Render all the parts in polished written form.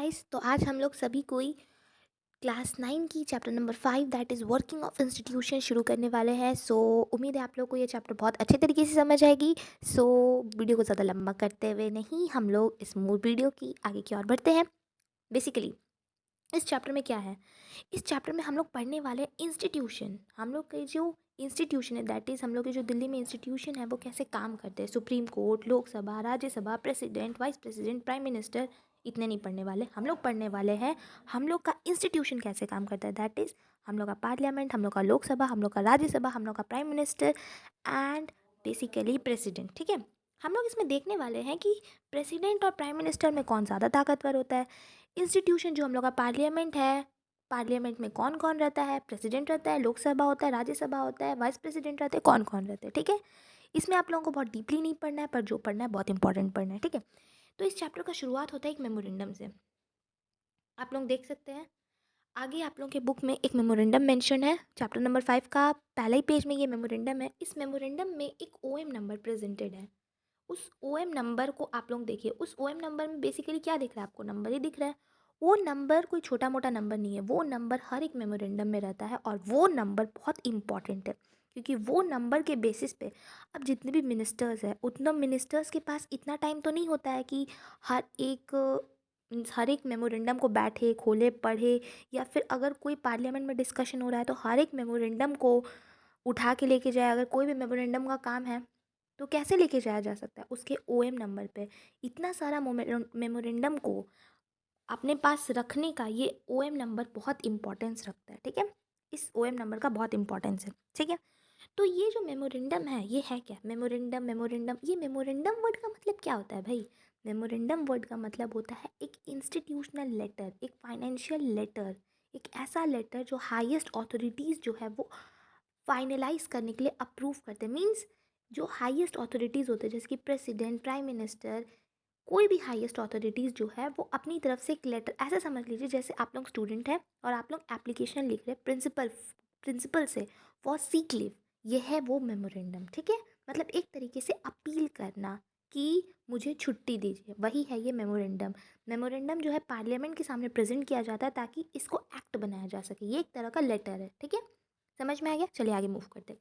Guys, तो आज हम लोग सभी कोई क्लास 9 की chapter number 5 that is working of institution शुरू करने वाले हैं। सो उम्मीद है आप लोग को ये चैप्टर बहुत अच्छे तरीके से समझ आएगी। सो वीडियो को ज़्यादा लंबा करते हुए नहीं, हम लोग इस मूल वीडियो की आगे की ओर बढ़ते हैं। बेसिकली इस चैप्टर में क्या है, इस चैप्टर में हम लोग पढ़ने वाले इंस्टीट्यूशन, हम लोग के जो इंस्टीट्यूशन है दैट इज़ हम लोग के जो दिल्ली में इंस्टीट्यूशन है वो कैसे काम करते हैं। Supreme court, Lok Sabha, Rajya Sabha, president, vice president, prime minister, इतने नहीं पढ़ने वाले। हम लोग पढ़ने वाले हैं हम लोग का इंस्टीट्यूशन कैसे काम करता है, दैट इज़ हम लोग का पार्लियामेंट, हम लोग का लोकसभा, हम लोग का राज्यसभा, हम लोग का prime minister and basically president. ठीक है, हम लोग इसमें देखने वाले हैं कि प्रेसिडेंट और प्राइम मिनिस्टर में कौन ज़्यादा ताकतवर होता है। इंस्टीट्यूशन जो हम लोग का पार्लियामेंट है, पार्लियामेंट में कौन कौन रहता है, प्रेसिडेंट रहता है, लोकसभा होता है, राज्यसभा होता है, वाइस प्रेसिडेंट रहते हैं, कौन कौन रहते हैं। ठीक है, इसमें आप लोगों को बहुत डीपली नहीं पढ़ना है, पर जो पढ़ना है बहुत इंपॉर्टेंट पढ़ना है। ठीक है, तो इस चैप्टर का शुरुआत होता है एक मेमोरेंडम से। आप लोग देख सकते हैं आगे आप लोगों के बुक में एक मेमोरेंडम मेंशन है, चैप्टर नंबर 5 का पहला ही पेज में ये मेमोरेंडम है। इस मेमोरेंडम में एक ओएम नंबर प्रेजेंटेड है। उस ओएम नंबर को आप लोग देखिए। उस ओएम नंबर में बेसिकली क्या दिख रहा है आपको, नंबर ही दिख रहा है। वो नंबर कोई छोटा मोटा नंबर नहीं है, वो नंबर हर एक मेमोरेंडम में रहता है और वो नंबर बहुत इंपॉर्टेंट है, क्योंकि वो नंबर के बेसिस पे अब जितने भी मिनिस्टर्स हैं, उतना मिनिस्टर्स के पास इतना टाइम तो नहीं होता है कि हर एक हर एक मेमोरेंडम को बैठे खोले पढ़े, या फिर अगर कोई पार्लियामेंट में डिस्कशन हो रहा है तो हर एक मेमोरेंडम को उठा के लेके जाए। अगर कोई भी मेमोरेंडम का काम है तो कैसे लेके जाया जा सकता है, उसके ओएम नंबर पे। इतना सारा मेमोरेंडम को अपने पास रखने का ये ओएम नंबर बहुत इंपॉर्टेंस रखता है। ठीक है, इस ओएम नंबर का बहुत इंपॉर्टेंस है। ठीक है, तो ये जो मेमोरेंडम है ये है क्या, मेमोरेंडम मेमोरेंडम ये मेमोरेंडम वर्ड का मतलब क्या होता है भाई। मेमोरेंडम वर्ड का मतलब होता है एक इंस्टीट्यूशनल लेटर, एक फाइनेंशियल लेटर, एक ऐसा लेटर जो हाईएस्ट अथॉरिटीज़ जो है वो फाइनलाइज करने के लिए अप्रूव करते हैं। मीन्स जो हाईएस्ट अथॉरिटीज़ होते हैं जैसे कि प्रेसिडेंट, प्राइम मिनिस्टर, कोई भी हाईएस्ट अथॉरिटीज़ जो है वो अपनी तरफ से एक लेटर, ऐसे समझ लीजिए जैसे आप लोग स्टूडेंट हैं और आप लोग एप्लीकेशन लिख रहे हैं प्रिंसिपल से फॉर सीक लीव, ये है वो मेमोरेंडम। ठीक है, मतलब एक तरीके से अपील करना कि मुझे छुट्टी दीजिए, वही है ये मेमोरेंडम। मेमोरेंडम जो है पार्लियामेंट के सामने प्रेजेंट किया जाता है ताकि इसको एक्ट बनाया जा सके। ये एक तरह का लेटर है। ठीक है, समझ में आ गया, चलिए आगे मूव करते हैं।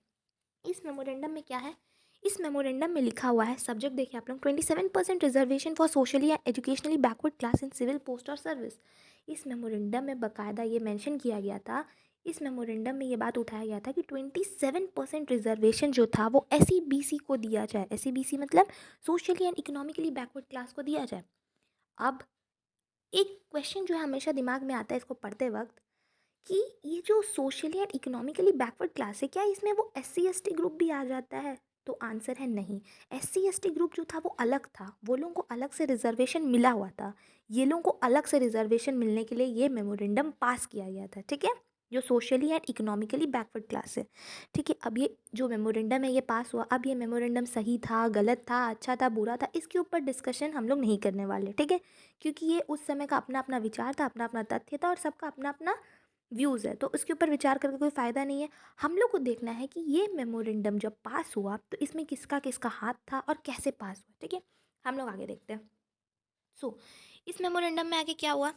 इस मेमोरेंडम में क्या है, इस मेमोरेंडम में लिखा हुआ है, सब्जेक्ट देखिए आप लोग, 27% reservation for socially and educationally backward class in civil post और सर्विस। इस मेमोरेंडम में बाकायदा ये मेंशन किया गया था, इस मेमोरेंडम में ये बात उठाया गया था कि 27% रिजर्वेशन जो था वो SEBC को दिया जाए। SEBC मतलब socially and economically backward class को दिया जाए। अब एक क्वेश्चन जो है हमेशा दिमाग में आता है इसको पढ़ते वक्त, कि ये जो socially and economically backward class है, क्या इसमें वो SC ST ग्रुप भी आ जाता है? तो आंसर है नहीं। SC ST ग्रुप जो था वो अलग था, वो लोगों को अलग से रिजर्वेशन मिला हुआ था। ये लोगों को अलग से रिजर्वेशन मिलने के लिए ये मेमोरेंडम पास किया गया था। ठीक है, जो socially and economically backward class है। ठीक है, अब ये जो मेमोरेंडम है ये पास हुआ। अब ये मेमोरेंडम सही था, गलत था, अच्छा था, बुरा था, इसके ऊपर डिस्कशन हम लोग नहीं करने वाले। ठीक है, क्योंकि ये उस समय का अपना अपना विचार था, अपना अपना तथ्य था और सबका अपना अपना व्यूज़ है, तो उसके ऊपर विचार करके कोई फ़ायदा नहीं है। हम लोग को देखना है कि ये मेमोरेंडम जब पास हुआ तो इसमें किसका किसका हाथ था और कैसे पास हुआ। ठीक है, हम लोग आगे देखते हैं। सो इस मेमोरेंडम में आगे क्या हुआ,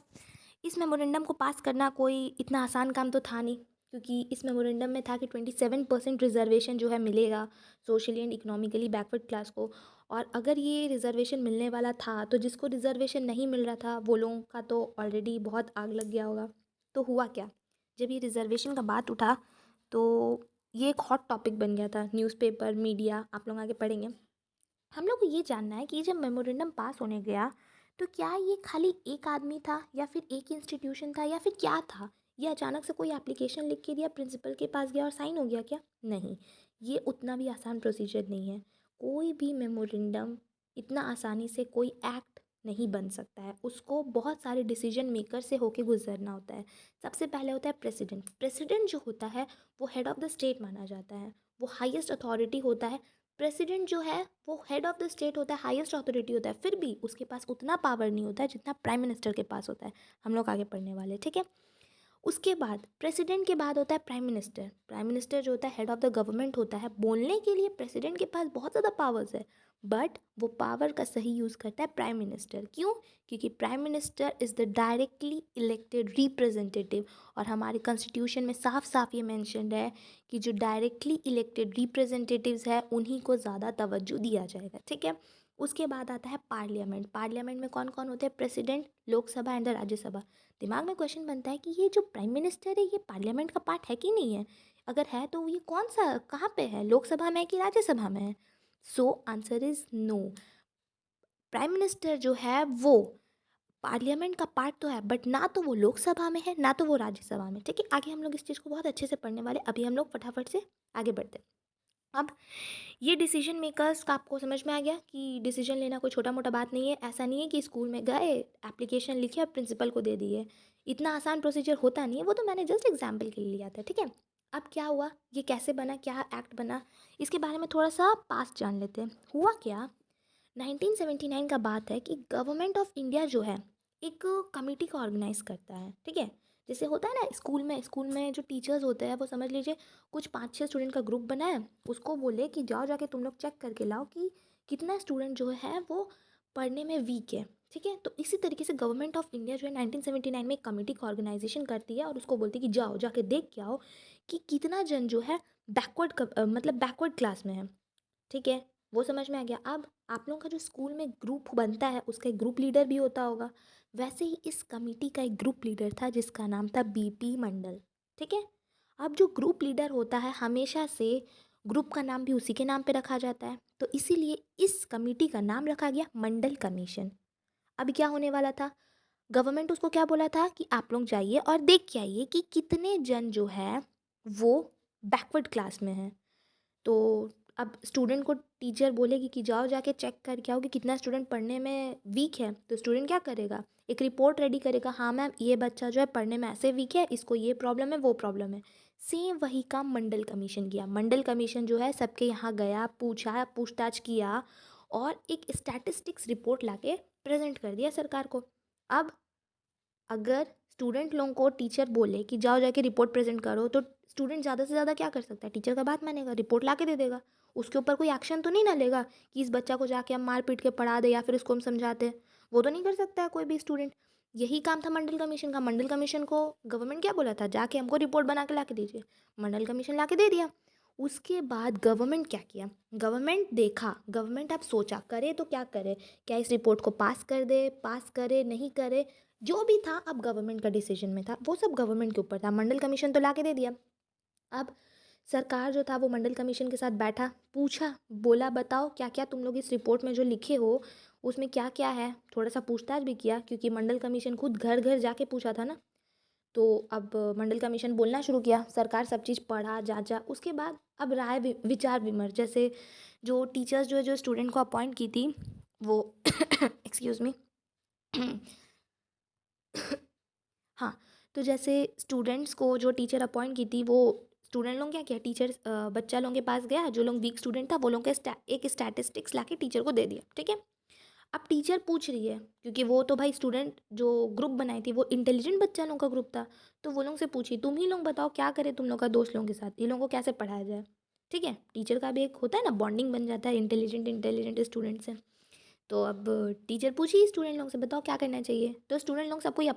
इस मेमोरेंडम को पास करना कोई इतना आसान काम तो था नहीं, क्योंकि इस मेमोरेंडम में था कि 27% रिजर्वेशन जो है मिलेगा socially and economically backward class को। और अगर ये रिजर्वेशन मिलने वाला था तो जिसको रिजर्वेशन नहीं मिल रहा था वो लोगों का तो ऑलरेडी बहुत आग लग गया होगा। तो हुआ क्या, जब ये रिजर्वेशन का बात उठा तो ये एक हॉट टॉपिक बन गया था, न्यूज़पेपर, मीडिया, आप लोग आगे पढ़ेंगे। हम लोग को ये जानना है कि जब मेमोरेंडम पास होने गया तो क्या ये खाली एक आदमी था या फिर एक इंस्टीट्यूशन था या फिर क्या था, ये अचानक से कोई एप्लीकेशन लिख के दिया, प्रिंसिपल के पास गया और साइन हो गया क्या? नहीं, ये उतना भी आसान प्रोसीजर नहीं है। कोई भी मेमोरेंडम इतना आसानी से कोई एक्ट नहीं बन सकता है, उसको बहुत सारे डिसीजन मेकर से होके गुजरना होता है। सबसे पहले होता है प्रेसिडेंट। प्रेसिडेंट जो होता है वो हेड ऑफ़ द स्टेट माना जाता है, वो हाईएस्ट अथॉरिटी होता है। प्रेसिडेंट जो है वो हेड ऑफ़ द स्टेट होता है, हाईएस्ट अथॉरिटी होता है, फिर भी उसके पास उतना पावर नहीं होता है जितना प्राइम मिनिस्टर के पास होता है। हम लोग आगे पढ़ने वाले, ठीक है। उसके बाद प्रेसिडेंट के बाद होता है प्राइम मिनिस्टर। प्राइम मिनिस्टर जो होता है हेड ऑफ द गवर्नमेंट होता है। बोलने के लिए प्रेसिडेंट के पास बहुत ज़्यादा पावर्स है, बट वो पावर का सही यूज़ करता है प्राइम मिनिस्टर। क्यों? क्योंकि prime minister is the directly elected representative, और हमारे कॉन्स्टिट्यूशन में साफ साफ ये मेंशन्ड है कि जो डायरेक्टली इलेक्टेड रिप्रेजेंटेटिव्स है उन्हीं को ज़्यादा तवज्जो दिया जाएगा। ठीक है। उसके बाद आता है पार्लियामेंट। पार्लियामेंट में कौन कौन होते हैं? President, Lok Sabha and the Rajya Sabha. दिमाग में क्वेश्चन बनता है कि ये जो प्राइम मिनिस्टर है ये पार्लियामेंट का पार्ट है कि नहीं है? अगर है तो ये कौन सा कहाँ पे है, लोकसभा में है कि राज्यसभा में है? So answer is no. Prime minister जो है वो पार्लियामेंट का पार्ट तो है, बट ना तो वो लोकसभा में है ना तो वो राज्यसभा में। ठीक है, आगे हम लोग इस चीज़ को बहुत अच्छे से पढ़ने वाले। अभी हम लोग फटाफट से आगे बढ़ते हैं। अब ये डिसीजन मेकर्स का आपको समझ में आ गया कि डिसीजन लेना कोई छोटा मोटा बात नहीं है। ऐसा नहीं है कि स्कूल में गए, एप्लीकेशन लिखी और प्रिंसिपल को दे दिए। इतना आसान प्रोसीजर होता नहीं है, वो तो मैंने जस्ट एग्जाम्पल के लिए लिया था। ठीक है। अब क्या हुआ, ये कैसे बना, क्या एक्ट बना, इसके बारे में थोड़ा सा पास्ट जान लेते हैं। हुआ क्या, 1979 का बात है कि गवर्नमेंट ऑफ इंडिया जो है एक कमेटी को ऑर्गेनाइज करता है। ठीक है। जैसे होता है ना स्कूल में जो टीचर्स होते हैं वो समझ लीजिए कुछ 5-6 स्टूडेंट का ग्रुप बनाए, उसको बोले कि जाओ जाके तुम लोग चेक करके लाओ कि कितना स्टूडेंट जो है वो पढ़ने में वीक है। ठीक है। तो इसी तरीके से गवर्नमेंट ऑफ इंडिया जो है 1979 में एक कमेटी का ऑर्गेनाइजेशन करती है और उसको बोलती है कि जाओ जाके देख के आओ कि कितना जन जो है मतलब बैकवर्ड क्लास में है। ठीक है, वो समझ में आ गया। अब आप लोगों का जो स्कूल में ग्रुप बनता है उसका एक ग्रुप लीडर भी होता होगा। वैसे ही इस कमेटी का एक ग्रुप लीडर था जिसका नाम था बीपी मंडल। ठीक है। अब जो ग्रुप लीडर होता है हमेशा से ग्रुप का नाम भी उसी के नाम पे रखा जाता है, तो इसीलिए इस कमेटी का नाम रखा गया मंडल कमीशन। अब क्या होने वाला था, गवर्नमेंट उसको क्या बोला था कि आप लोग जाइए और देख के आइए कि कितने जन जो है वो बैकवर्ड क्लास में है। तो अब स्टूडेंट को टीचर बोलेगी कि जाओ जाके चेक करके आओ कि कितना स्टूडेंट पढ़ने में वीक है, तो स्टूडेंट क्या करेगा, एक रिपोर्ट रेडी करेगा, हाँ मैम ये बच्चा जो है पढ़ने में ऐसे वीक है, इसको ये प्रॉब्लम है वो प्रॉब्लम है। सेम वही काम मंडल कमीशन किया। मंडल कमीशन जो है सबके यहाँ गया, पूछा, पूछताछ किया और एक स्टैटिस्टिक्स रिपोर्ट लाके प्रेजेंट कर दिया सरकार को। अब अगर स्टूडेंट लोगों को टीचर बोले कि जाओ जाके रिपोर्ट प्रेजेंट करो, तो स्टूडेंट ज़्यादा से ज़्यादा क्या कर सकता है, टीचर का बात मानेगा, रिपोर्ट ला के दे देगा। उसके ऊपर कोई एक्शन तो नहीं ना लेगा कि इस बच्चा को जाके हम मार पीट के पढ़ा दे या फिर उसको हम समझाते हैं, वो तो नहीं कर सकता है कोई भी स्टूडेंट। यही काम था मंडल कमीशन का। मंडल कमीशन को गवर्नमेंट क्या बोला था, जाके हमको रिपोर्ट बना के ला के दीजिए। मंडल कमीशन ला के दे दिया। उसके बाद गवर्नमेंट क्या किया, गवर्नमेंट देखा, गवर्नमेंट अब सोचा करे तो क्या करे, क्या इस रिपोर्ट को पास करे नहीं करे, जो भी था अब गवर्नमेंट का डिसीजन में था, वो सब गवर्नमेंट के ऊपर था। मंडल कमीशन तो ला के दे दिया। अब सरकार जो था वो मंडल कमीशन के साथ बैठा, पूछा, बोला बताओ क्या क्या तुम लोग इस रिपोर्ट में जो लिखे हो उसमें क्या क्या है, थोड़ा सा पूछताछ भी किया क्योंकि मंडल कमीशन खुद घर घर जाके पूछा था ना। तो अब मंडल कमीशन बोलना शुरू किया, सरकार सब चीज़ पढ़ा जांचा, उसके बाद अब विचार विमर्श, जैसे जो टीचर्स जो है जो स्टूडेंट को अपॉइंट की थी वो एक्सक्यूज़ मी हाँ, तो जैसे स्टूडेंट्स को जो टीचर अपॉइंट की थी वो स्टूडेंट लोग क्या किया, टीचर बच्चा लोगों के पास गया, जो लोग वीक स्टूडेंट था वो लोग के एक स्टैटिस्टिक्स लाके टीचर को दे दिया। ठीक है। अब टीचर पूछ रही है क्योंकि वो तो भाई स्टूडेंट जो ग्रुप बनाई थी वो इंटेलिजेंट बच्चा लोगों का ग्रुप था, तो वो लोग से पूछी तुम ही लोग बताओ क्या करे तुम लोग का दोस्त लोगों के साथ, ये लोगों को कैसे पढ़ाया जाए। ठीक है, टीचर का भी एक होता है ना बॉन्डिंग बन जाता है इंटेलिजेंट इंटेलिजेंट स्टूडेंट से। तो अब टीचर पूछी स्टूडेंट लोग से बताओ क्या करना चाहिए, तो स्टूडेंट लोग सबको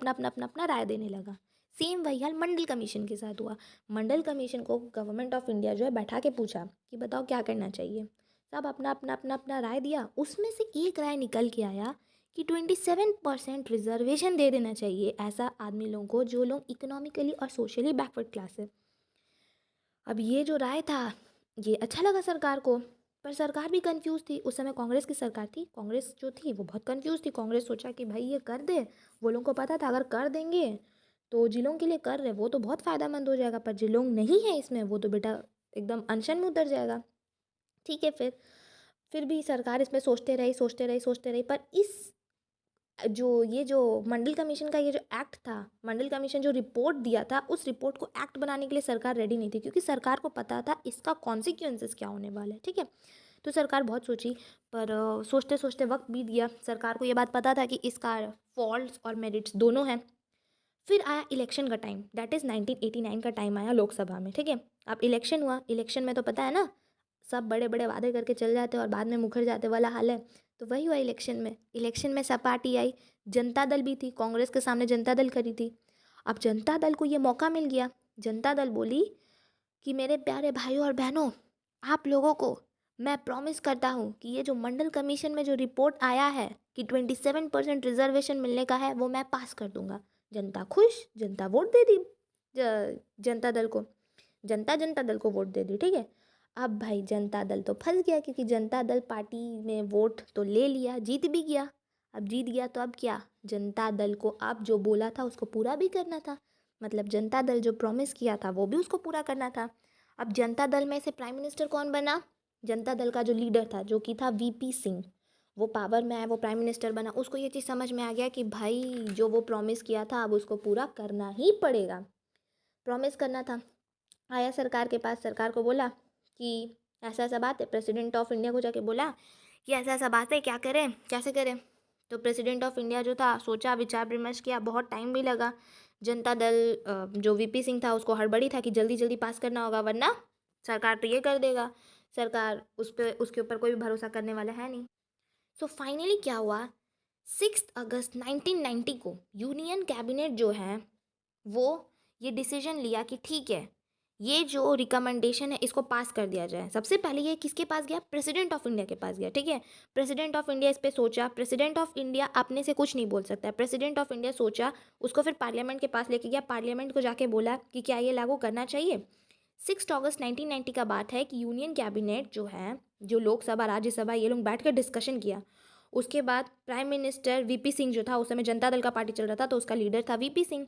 अपना राय देने लगा। सेम वही हाल मंडल कमीशन के साथ हुआ। मंडल कमीशन को गवर्नमेंट ऑफ इंडिया जो है बैठा के पूछा कि बताओ क्या करना चाहिए। सब अपना राय दिया। उसमें से एक राय निकल के आया कि 27% रिजर्वेशन दे देना चाहिए ऐसा आदमी लोगों को जो लोग इकोनॉमिकली और सोशली बैकवर्ड क्लास है। अब ये जो राय था ये अच्छा लगा सरकार को, पर सरकार भी कंफ्यूज थी। उस समय कांग्रेस की सरकार थी, कांग्रेस जो थी वो बहुत कंफ्यूज थी। कांग्रेस सोचा कि भाई ये कर दे, वो लोगों को पता था अगर कर देंगे तो जिन लोगों के लिए कर रहे वो तो बहुत फ़ायदेमंद हो जाएगा, पर जिन लोग नहीं है इसमें वो तो बेटा एकदम अनशन में उतर जाएगा। ठीक है, फिर भी सरकार इसमें सोचते रही, पर इस जो मंडल कमीशन का ये जो एक्ट था, मंडल कमीशन जो रिपोर्ट दिया था उस रिपोर्ट को एक्ट बनाने के लिए सरकार रेडी नहीं थी, क्योंकि सरकार को पता था इसका कॉन्सिक्वेंसेस क्या होने वाला है। ठीक है। तो सरकार बहुत सोची, पर सोचते सोचते वक्त बीत गया। सरकार को ये बात पता था कि इसका फॉल्ट्स और मेरिट्स दोनों हैं। फिर आया इलेक्शन का टाइम, दैट इज़ 1989 का टाइम आया लोकसभा में, ठीक है। अब इलेक्शन हुआ, इलेक्शन में तो पता है ना, सब बड़े बड़े वादे करके चल जाते और बाद में मुकर जाते वाला हाल है। तो वही हुआ इलेक्शन में। इलेक्शन में सब पार्टी आई, जनता दल भी थी, कांग्रेस के सामने जनता दल खड़ी थी। अब जनता दल को ये मौका मिल गया। जनता दल बोली कि मेरे प्यारे भाइयों और बहनों, आप लोगों को मैं प्रॉमिस करता हूँ कि ये जो मंडल कमीशन में जो रिपोर्ट आया है कि 27% रिजर्वेशन मिलने का है, वो मैं पास कर दूंगा। जनता खुश, जनता वोट दे दी जनता दल को, जनता दल को वोट दे दी, ठीक है। अब भाई जनता दल तो फंस गया, क्योंकि जनता दल पार्टी ने वोट तो ले लिया, जीत भी गया। अब जीत गया तो अब क्या, जनता दल को अब जो बोला था उसको पूरा भी करना था। मतलब जनता दल जो प्रॉमिस किया था वो भी उसको पूरा करना था। अब जनता दल में से प्राइम मिनिस्टर कौन बना, जनता दल का जो लीडर था, जो कि था वीपी सिंह, वो पावर में आया, वो प्राइम मिनिस्टर बना। उसको ये चीज़ समझ में आ गया कि भाई जो वो प्रॉमिस किया था अब उसको पूरा करना ही पड़ेगा, प्रॉमिस करना था। आया सरकार के पास, सरकार को बोला कि ऐसा ऐसा बात है, प्रेसिडेंट ऑफ इंडिया को जाके बोला कि ऐसा ऐसा बात है, क्या करें, कैसे करें। तो प्रेसिडेंट ऑफ इंडिया जो था, सोचा, विचार विमर्श किया, बहुत टाइम भी लगा। जनता दल जो वीपी सिंह था उसको हड़बड़ी था कि जल्दी जल्दी पास करना होगा, वरना सरकार तो ये कर देगा, सरकार उस पर, उसके ऊपर कोई भी भरोसा करने वाला है नहीं। सो फाइनली क्या हुआ, 6 अगस्त 1990 को यूनियन कैबिनेट जो है वो ये डिसीजन लिया कि ठीक है, ये जो रिकमेंडेशन है इसको पास कर दिया जाए। सबसे पहले ये किसके पास गया, प्रेसिडेंट ऑफ इंडिया के पास गया, ठीक है। प्रेसिडेंट ऑफ इंडिया इस पे सोचा, प्रेसिडेंट ऑफ इंडिया अपने से कुछ नहीं बोल सकता है, प्रेसिडेंट ऑफ इंडिया सोचा, उसको फिर पार्लियामेंट के पास लेके गया, पार्लियामेंट को जाके बोला कि क्या ये लागू करना चाहिए। 6 अगस्त 1990 का बात है कि यूनियन कैबिनेट जो है, जो लोकसभा राज्यसभा, ये लोग बैठ कर डिस्कशन किया। उसके बाद प्राइम मिनिस्टर वीपी सिंह जो था, उस समय जनता दल का पार्टी चल रहा था तो उसका लीडर था वीपी सिंह।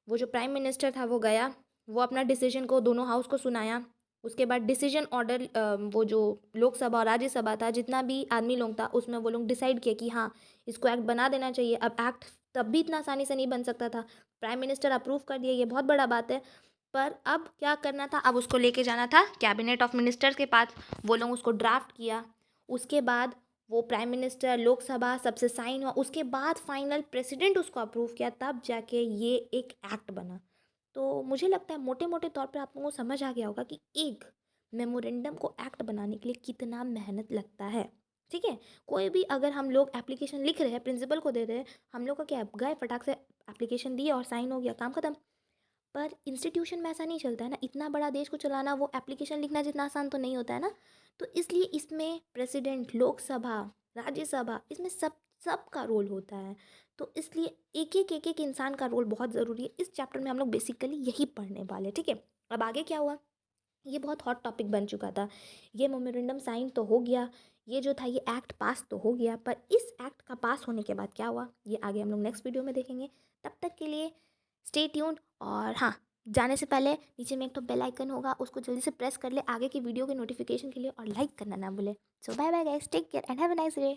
वो जो प्राइम मिनिस्टर था वो गया, वो अपना डिसीजन को दोनों हाउस को सुनाया। उसके बाद डिसीजन ऑर्डर, वो जो लोकसभा और राज्यसभा था, जितना भी आदमी लोग था, उसमें वो लोग डिसाइड किए कि हाँ, इसको एक्ट बना देना चाहिए। अब एक्ट तब भी इतना आसानी से नहीं बन सकता था, प्राइम मिनिस्टर अप्रूव कर दिया, ये बहुत बड़ा बात है। पर अब क्या करना था, अब उसको लेके जाना था कैबिनेट ऑफ मिनिस्टर्स के पास, वो लोग उसको ड्राफ्ट किया। उसके बाद वो प्राइम मिनिस्टर, लोकसभा, सबसे साइन हुआ, उसके बाद फाइनल प्रेसिडेंट उसको अप्रूव किया, तब जाके ये एक एक्ट बना। तो मुझे लगता है मोटे मोटे तौर पे आप लोगों को समझ आ गया होगा कि एक मेमोरेंडम को एक्ट बनाने के लिए कितना मेहनत लगता है, ठीक है। कोई भी अगर हम लोग एप्लीकेशन लिख रहे हैं, प्रिंसिपल को दे रहे हैं, हम लोग का क्या, गए फटाक से एप्लीकेशन दिए और साइन हो गया, काम खत्म। पर इंस्टीट्यूशन में ऐसा नहीं चलता है ना, इतना बड़ा देश को चलाना, वो एप्लीकेशन लिखना जितना आसान तो नहीं होता है ना। तो इसलिए इसमें प्रेसिडेंट, लोकसभा, राज्यसभा, इसमें सबका रोल होता है। तो इसलिए एक एक इंसान का रोल बहुत ज़रूरी है। इस चैप्टर में हम लोग बेसिकली यही पढ़ने वाले, ठीक है। अब आगे क्या हुआ, ये बहुत हॉट टॉपिक बन चुका था। ये मेमोरेंडम साइन तो हो गया, ये जो था ये एक्ट पास तो हो गया, पर इस एक्ट का पास होने के बाद क्या हुआ, ये आगे हम लोग नेक्स्ट वीडियो में देखेंगे। तब तक के लिए स्टे ट्यून्ड। और हाँ, जाने से पहले नीचे में एक तो बेल आइकन होगा, उसको जल्दी से प्रेस कर ले आगे की वीडियो के नोटिफिकेशन के लिए, और लाइक करना ना भूले। So bye bye guys, take care and have a nice day.